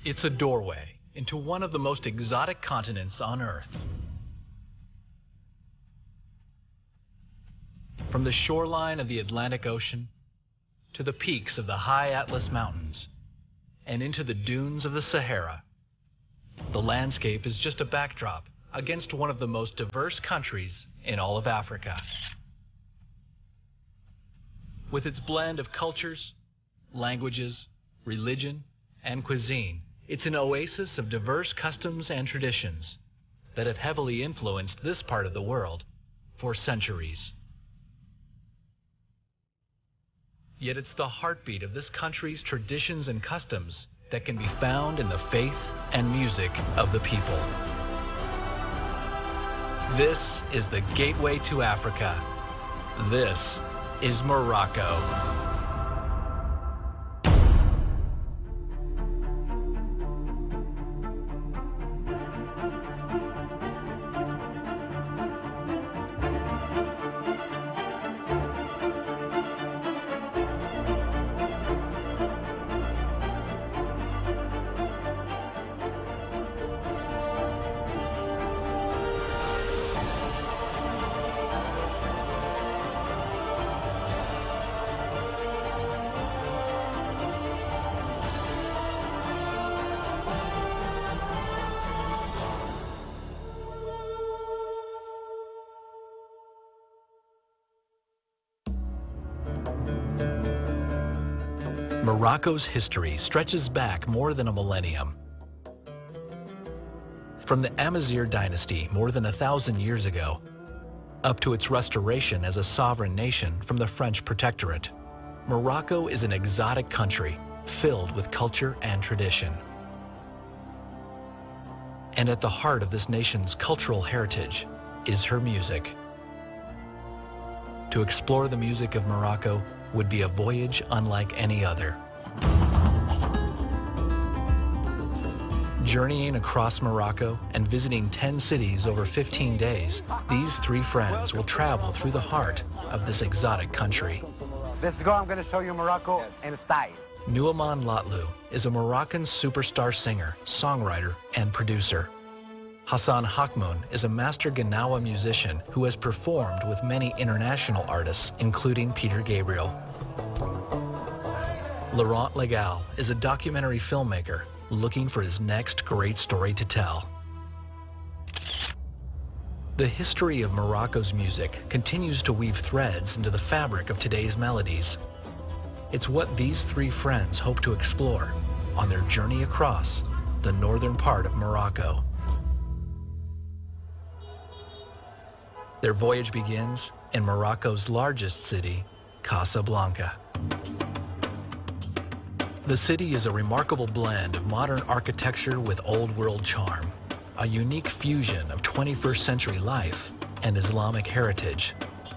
It's a doorway into one of the most exotic continents on Earth. From the shoreline of the Atlantic Ocean to the peaks of the high Atlas Mountains and into the dunes of the Sahara, the landscape is just a backdrop against one of the most diverse countries in all of Africa. With its blend of cultures, languages, religion, and cuisine, it's an oasis of diverse customs and traditions that have heavily influenced this part of the world for centuries. Yet it's the heartbeat of this country's traditions and customs that can be found in the faith and music of the people. This is the gateway to Africa. This is Morocco. Morocco's history stretches back more than a millennium. From the Amazigh dynasty more than 1,000 years ago, up to its restoration as a sovereign nation from the French protectorate, Morocco is an exotic country filled with culture and tradition. And at the heart of this nation's cultural heritage is her music. To explore the music of Morocco would be a voyage unlike any other. Journeying across Morocco and visiting 10 cities over 15 days, these three friends will travel through the heart of this exotic country. Let's go, I'm going to show you Morocco in style. Nouman Latlu is a Moroccan superstar singer, songwriter, and producer. Hassan Hakmoun is a master Gnawa musician who has performed with many international artists, including Peter Gabriel. Laurent Legal is a documentary filmmaker looking for his next great story to tell. The history of Morocco's music continues to weave threads into the fabric of today's melodies. It's what these three friends hope to explore on their journey across the northern part of Morocco. Their voyage begins in Morocco's largest city, Casablanca. The city is a remarkable blend of modern architecture with old-world charm, a unique fusion of 21st century life and Islamic heritage.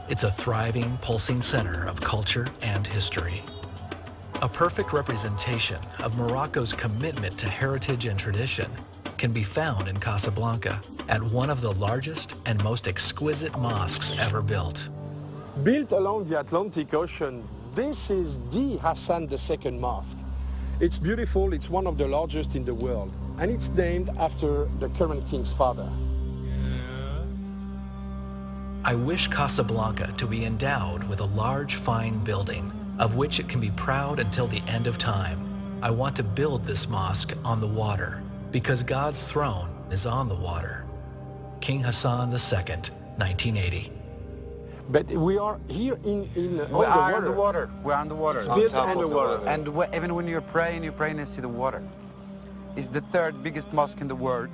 It's a thriving, pulsing center of culture and history. A perfect representation of Morocco's commitment to heritage and tradition can be found in Casablanca at one of the largest and most exquisite mosques ever built. Built along the Atlantic Ocean, this is the Hassan II Mosque. It's beautiful, it's one of the largest in the world, and it's named after the current king's father. I wish Casablanca to be endowed with a large, fine building, of which it can be proud until the end of time. I want to build this mosque on the water, because God's throne is on the water. King Hassan II, 1980. But we are here in We are on the water. We're on the water. It's built on the water. And even when you're praying next to the water. It's the third biggest mosque in the world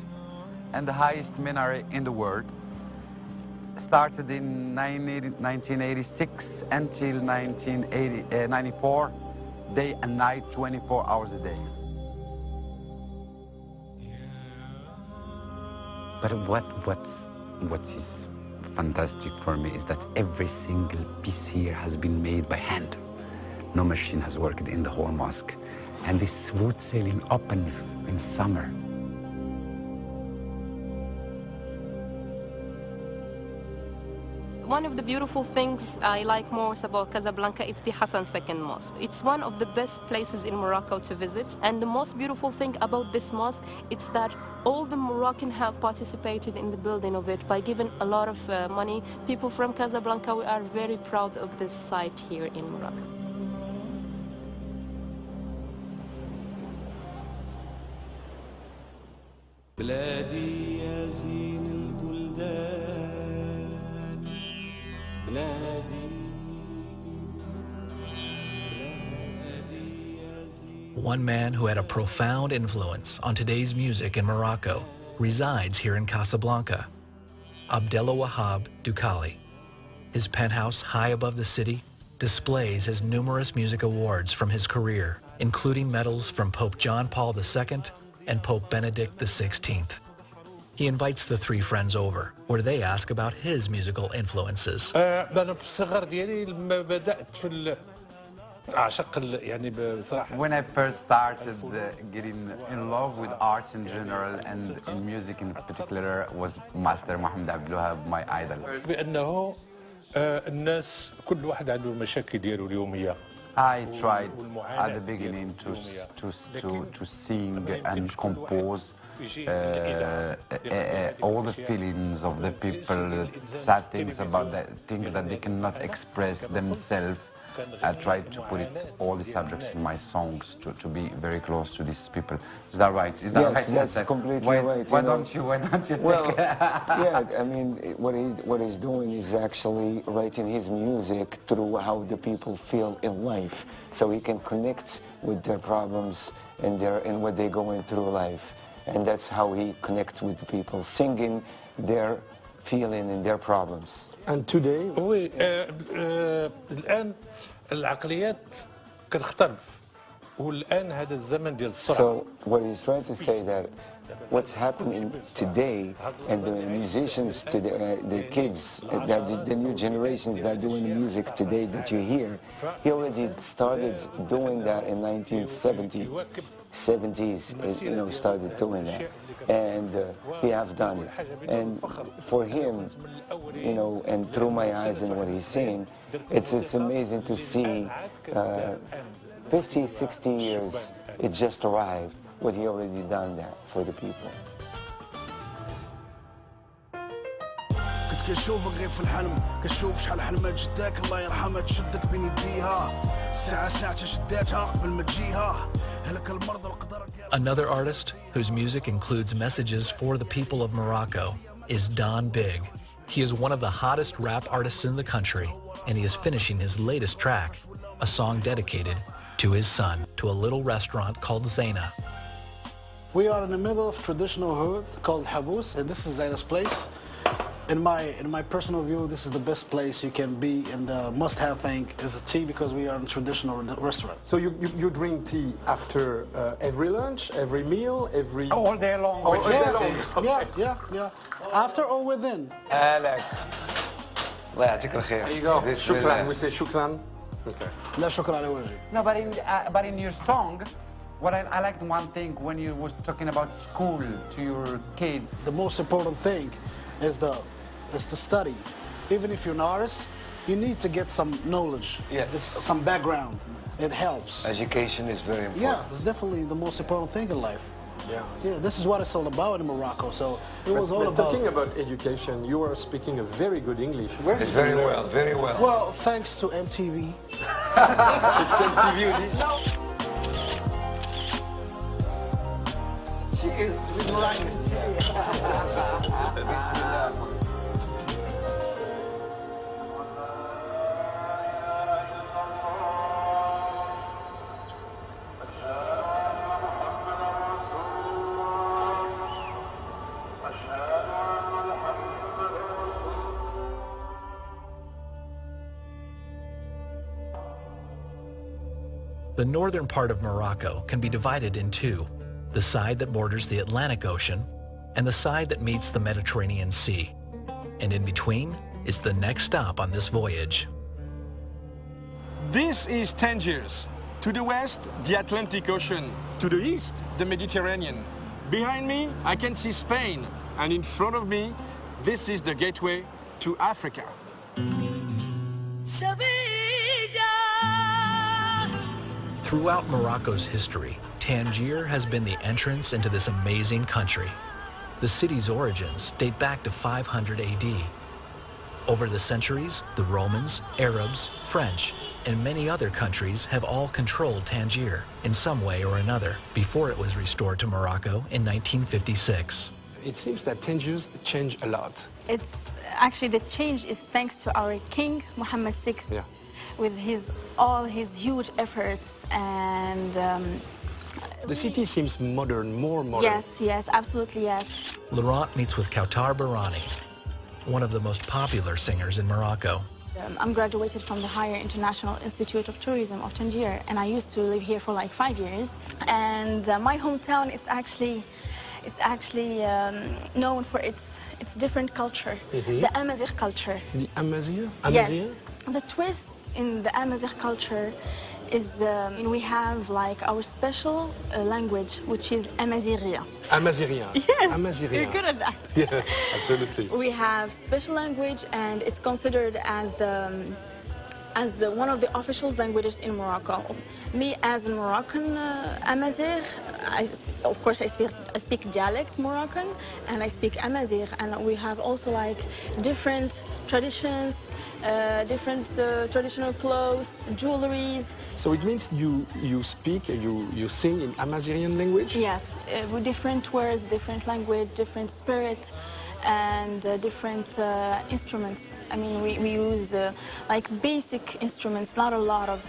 and the highest minaret in the world. Started in 1986 until 1994, day and night, 24 hours a day. But what is fantastic for me is that every single piece here has been made by hand. No machine has worked in the whole mosque. And this wood ceiling opens in summer. one of the beautiful things I like most about Casablanca is the Hassan II Mosque. It's one of the best places in Morocco to visit, and the most beautiful thing about this mosque is that all the Moroccans have participated in the building of it by giving a lot of money. People from Casablanca, we are very proud of this site here in Morocco. بلادي يا زين البلدان بلادي One man who had a profound influence on today's music in Morocco resides here in Casablanca, Abdelwahab Doukhali. His penthouse high above the city displays his numerous music awards from his career, including medals from Pope John Paul II and Pope Benedict XVI. He invites the three friends over, where they ask about his musical influences. أنا في الصغر ديالي لما بدأت في أعشق يعني بصراحة. When I first started getting in love with arts in general and in music in particular was Master Mohammed Abdel Wahab, my idol. بأنه الناس كل واحد عنده المشاكل ديالو اليومية. I tried at the beginning to sing and compose all the feelings of the people, sad things about the things that they cannot express themselves. I tried to put it, all the subjects in my songs to be very close to these people. Is that right? Is that yes, right? That's completely right. Why don't you well, take yeah, I mean, what he's doing is actually writing his music through how the people feel in life, so he can connect with their problems and what they're going through life, and that's how he connects with the people, singing their feeling and their problems. And today, oui, الآن العقليات كتختلف والآن هذا الزمن ديال السرعة. So what he's trying to say that what's happening today and the musicians today, the kids, the new generations that are doing the music today that you hear, he already started doing that in 1970s, you know, started doing that. And he have done it. And for him, you know, and through my eyes and what he's saying, it's amazing to see 50, 60 years, it just arrived, what he already done that for the people. كنت كنشوفك غير في الحلم كنشوف شحال حلمات جداك الله يرحمها تشدك بين يديها ساعة ساعة شداتها قبل ما تجيها هلك المرضى القدر. Another artist whose music includes messages for the people of Morocco is Don Big. He is one of the hottest rap artists in the country, and he is finishing his latest track, a song dedicated to his son, to a little restaurant called Zaina. We are in the middle of traditional hood called Habous, and this is Zaina's place. In my personal view, this is the best place you can be, and the must-have thing is a tea because we are in a traditional restaurant. So you drink tea after every lunch, every meal, every... All day long. All day long. Yeah. After or within. الله يعطيك الخير. There you go. شكرا. We say شكرا. Okay. لا شكرا على وجهي. No, but in your song, what I liked one thing when you was talking about school to your kids. The most important thing is to study. Even if you're an artist, you need to get some knowledge. Yes. Some background. It helps. Education is very important. Yeah, it's definitely the most important thing in life. Yeah, this is what it's all about in Morocco. So it was all about... Talking about education, you are speaking a very good English. It's very well, very well. Well, thanks to MTV. It's MTV. No. Cheers. The northern part of Morocco can be divided in two, the side that borders the Atlantic Ocean and the side that meets the Mediterranean Sea. And in between is the next stop on this voyage. This is Tangiers. To the west, the Atlantic Ocean. To the east, the Mediterranean. Behind me, I can see Spain. And in front of me, this is the gateway to Africa. Throughout Morocco's history, Tangier has been the entrance into this amazing country. The city's origins date back to 500 AD. Over the centuries, the Romans, Arabs, French, and many other countries have all controlled Tangier in some way or another before it was restored to Morocco in 1956. It seems that Tangiers change a lot. It's actually the change is thanks to our king, Mohammed VI, Yeah. with all his huge efforts and The city seems modern, more modern. yes, absolutely yes. Laurent meets with Kautar Barani, one of the most popular singers in Morocco. I'm graduated from the Higher International Institute of Tourism of Tangier, and I used to live here for like 5 years. And my hometown is actually known for its different culture, the Amazigh culture. The Amazigh? Yes. The twist in the Amazigh culture is we have like our special language, which is Amazigh. Amazigh. Yes, Amazigh. you're good at that. Yes, absolutely. We have special language, and it's considered as one of the official languages in Morocco. Me, as a Moroccan Amazigh, of course I speak dialect Moroccan, and I speak Amazigh, and we have also like different traditions, different traditional clothes, jewelries. So it means you sing in Amazighian language? Yes, with different words, different language, different spirit, and different instruments. I mean, we use like basic instruments, not a lot of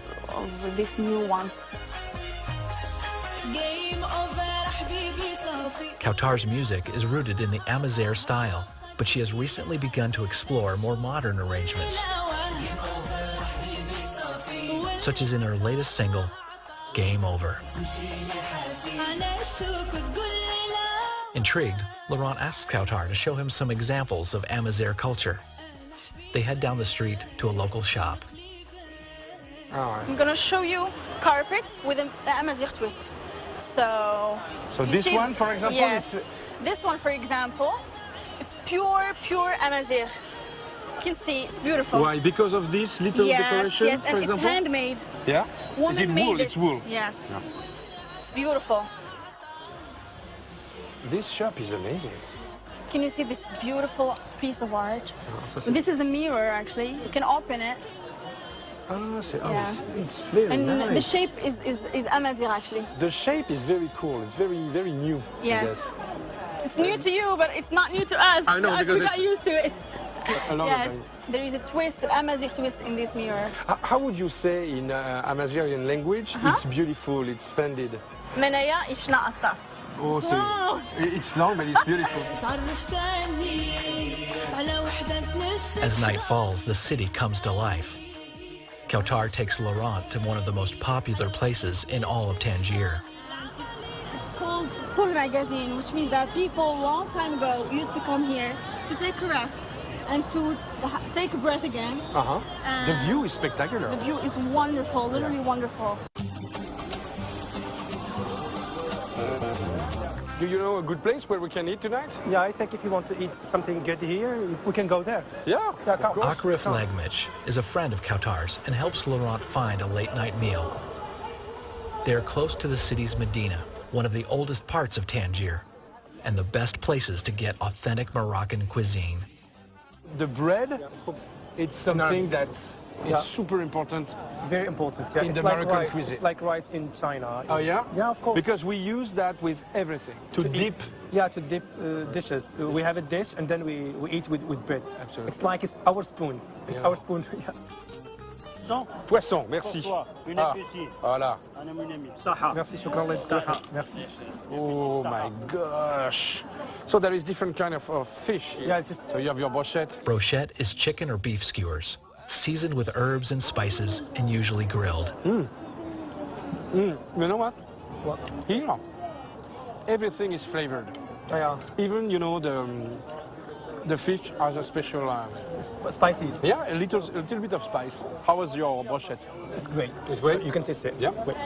these new ones. Kautar's music is rooted in the Amazigh style, but she has recently begun to explore more modern arrangements, such as in her latest single, Game Over. Intrigued, Laurent asks Kautar to show him some examples of Amazigh culture. They head down the street to a local shop. I'm going to show you carpets with the Amazigh twist. So this one, for example, yes, this one, for example, it's pure Amazigh. You can see it's beautiful. Why? Because of this little decoration, yes, for and example? it's handmade. Yeah? Woman Is it made wool? it. It's wool. Yes. Yeah. It's beautiful. This shop is amazing. Can you see this beautiful piece of art? Oh, This is a mirror, actually. You can open it. It's very And nice. the shape is Amazigh, actually. The shape is very cool. It's very new. Yes. It's new to you, but it's not new to us. I know, because we got used to it. A lot Yes, of time. there is a twist, an Amazigh twist in this mirror. How would you say in Amazighian language, it's beautiful, it's splendid? منايا إشنا الطف. Oh, Wow. it's long, but it's beautiful. As night falls, the city comes to life. Kautar takes Laurent to one of the most popular places in all of Tangier. It's called Soul Magazine, which means that people a long time ago used to come here to take a rest and to take a breath again. The view is spectacular. The view is wonderful, literally wonderful. Do you know a good place where we can eat tonight? Yeah, I think if you want to eat something good here, we can go there. Yeah, of course. Akrif Legmich is a friend of Kautar's and helps Laurent find a late-night meal. They are close to the city's Medina, one of the oldest parts of Tangier, and the best places to get authentic Moroccan cuisine. The bread, it's something that's super important. Very important. Yeah, In it's the like American rice. cuisine. It's like rice in China. Oh yeah? Yeah, of course. Because we use that with everything. To dip. Yeah, to dip dishes. We have a dish and then we eat with bread. Absolutely. It's like it's our spoon. It's our spoon. Yeah. Poisson, merci. Voilà. Merci, shukran Allah yasqika. Merci. Oh my gosh. So there is different kind of fish. Yeah, it's just So you have your brochette. Brochette is chicken or beef skewers, seasoned with herbs and spices and usually grilled. You know what? Here, everything is flavored. yeah, Even, you know, the fish has a special... spices. yeah, a little bit of spice. How was your brochette? It's great. It's great? So you can taste it. Yeah. Wait.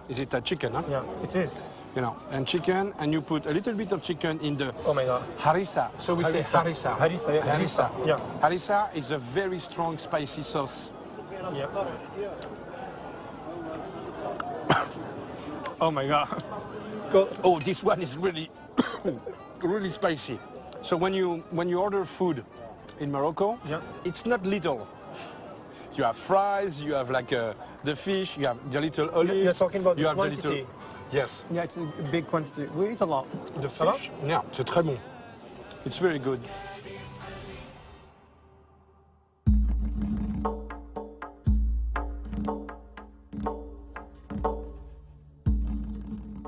Is it a chicken, huh? Yeah, it is. You know, and chicken, and you put a little bit of chicken in the Oh my God. harissa. So we say harissa. Harissa, yeah. Harissa. Yeah. Harissa is a very strong spicy sauce. Yeah. Oh my God. Oh, this one is really, really spicy. So when you order food in Morocco, yeah, it's not little. You have fries, you have like the fish, you have the little olives. You're talking about you the have quantity. The little, yes. Yeah, it's a big quantity. We eat a lot. The fish, yeah, c'est très bon. It's very good.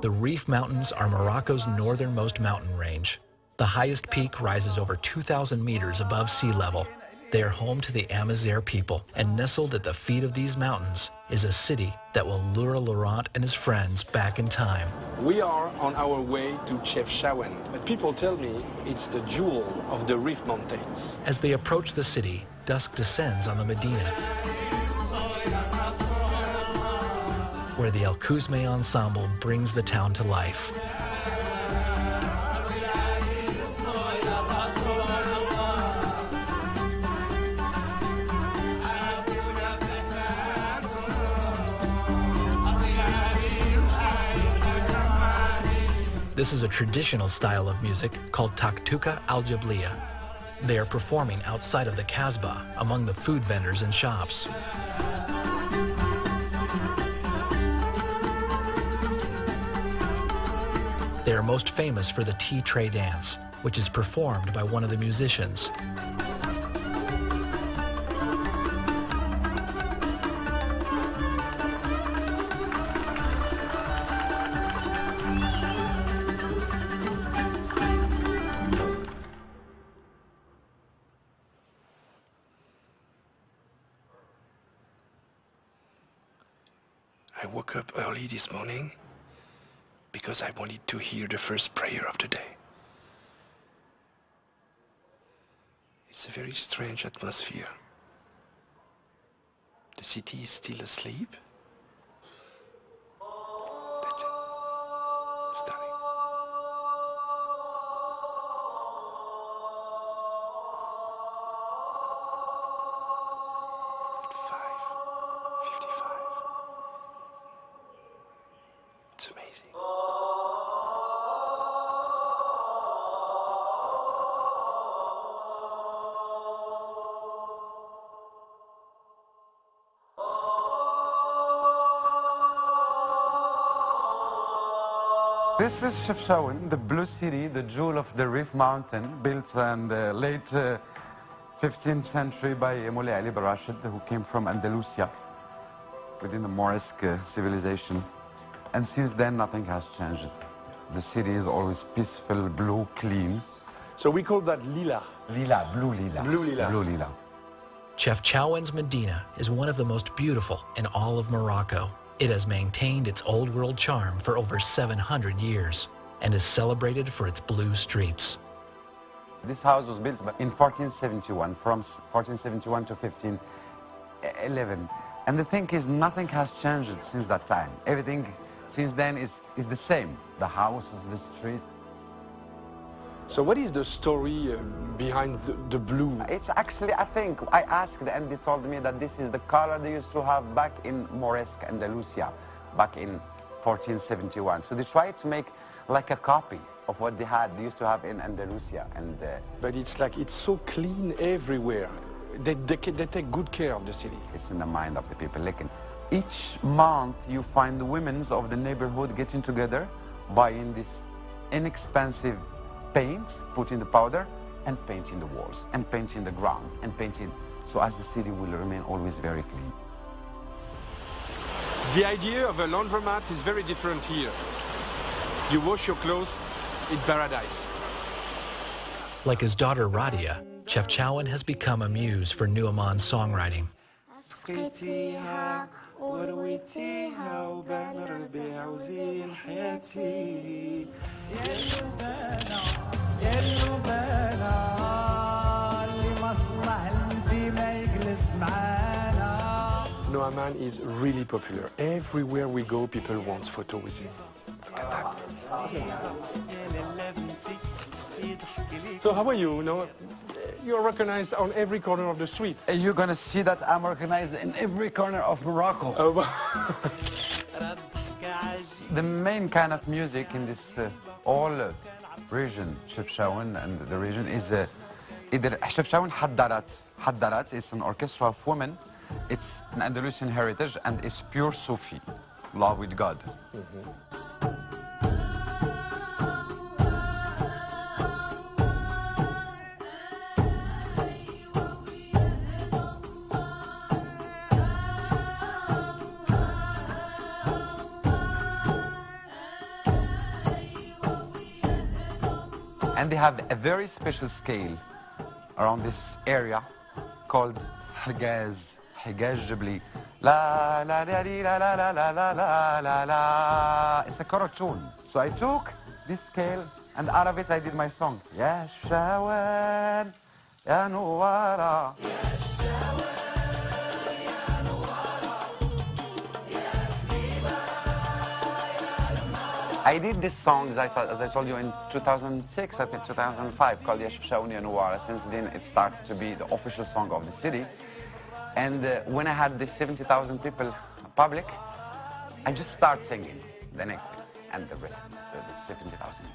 The Rif Mountains are Morocco's northernmost mountain range. The highest peak rises over 2,000 meters above sea level. They are home to the Amazigh people, and nestled at the feet of these mountains is a city that will lure Laurent and his friends back in time. We are on our way to Chefchaouen, but people tell me it's the jewel of the Rif Mountains. As they approach the city, dusk descends on the Medina, where the El Kouzme ensemble brings the town to life. This is a traditional style of music called Taktuka al-Jabliya. They are performing outside of the Kasbah among the food vendors and shops. They are most famous for the tea tray dance, which is performed by one of the musicians. I woke up early this morning because I wanted to hear the first prayer of the day. It's a very strange atmosphere. The city is still asleep. That's it. Stunning. At 5:55. It's amazing. This is Chefchaouen, the blue city, the jewel of the Rif Mountain, built in the late 15th century by Moulay Ali bin Rashid, who came from Andalusia within the Moresque civilization. And since then, nothing has changed. The city is always peaceful, blue, clean. So we call that lila. Lila, blue lila. Blue lila. Blue lila. Chefchaouen's Medina is one of the most beautiful in all of Morocco. It has maintained its old world charm for over 700 years and is celebrated for its blue streets. This house was built in 1471, from 1471 to 1511. And the thing is, nothing has changed since that time. Everything since then is the same. The houses, the street. So what is the story behind the blue? It's actually, I think, I asked and they told me that this is the color they used to have back in Moresque Andalusia, back in 1471. So they tried to make like a copy of what they used to have in Andalusia. But it's like, it's so clean everywhere. They take good care of the city. It's in the mind of the people. Like each month you find the women of the neighborhood getting together, buying this inexpensive paint, putting the powder, and painting the walls, and painting the ground, and painting, so as the city will remain always very clean. The idea of a laundromat is very different here. You wash your clothes in paradise. Like his daughter Radia, Chefchaouen has become a muse for Nu'uman's songwriting. ورويتيها وبان ربيع وزين حياتي يا اللبانة يا اللبانة اللي مصلح انتي ما يجلس معانا. Nu'uman is really popular. Everywhere we go, people want photo with him. Look at that. So how are you? You know, you're recognized on every corner of the street. You're gonna see that I'm recognized in every corner of Morocco. Oh, The main kind of music in this all region, Chefchaouen and the region, is either Chefchaouen Haddarat is an orchestra of women. It's an Andalusian heritage and it's pure Sufi, love with God. And they have a very special scale around this area called Higaz Jibli. La la la la la la la la la la la. It's a chorus tune. So I took this scale and out of it I did my song. Ya Shawan, Ya Nuwara. I did this song, as I told you, in 2006, I think 2005, called Yashfshaouni Anouara. Since then, it started to be the official song of the city. And when I had the 70,000 people public, I just started singing. Then I quit, and the rest, the 70,000.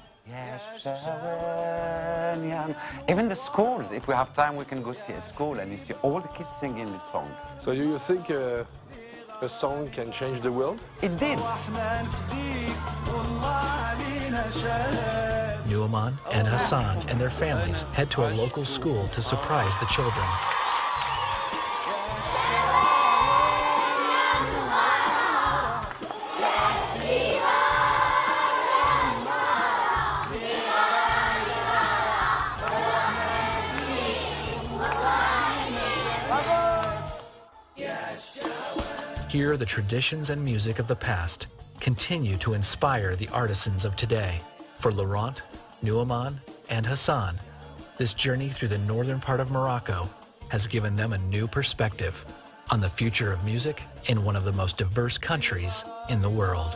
Even the schools, if we have time, we can go see a school, and you see all the kids singing this song. So do you think a song can change the world? It did. Nu'man and Hassan and their families head to a local school to surprise the children. Here, the traditions and music of the past continue to inspire the artisans of today. For Laurent, Nu'man, and Hassan, this journey through the northern part of Morocco has given them a new perspective on the future of music in one of the most diverse countries in the world.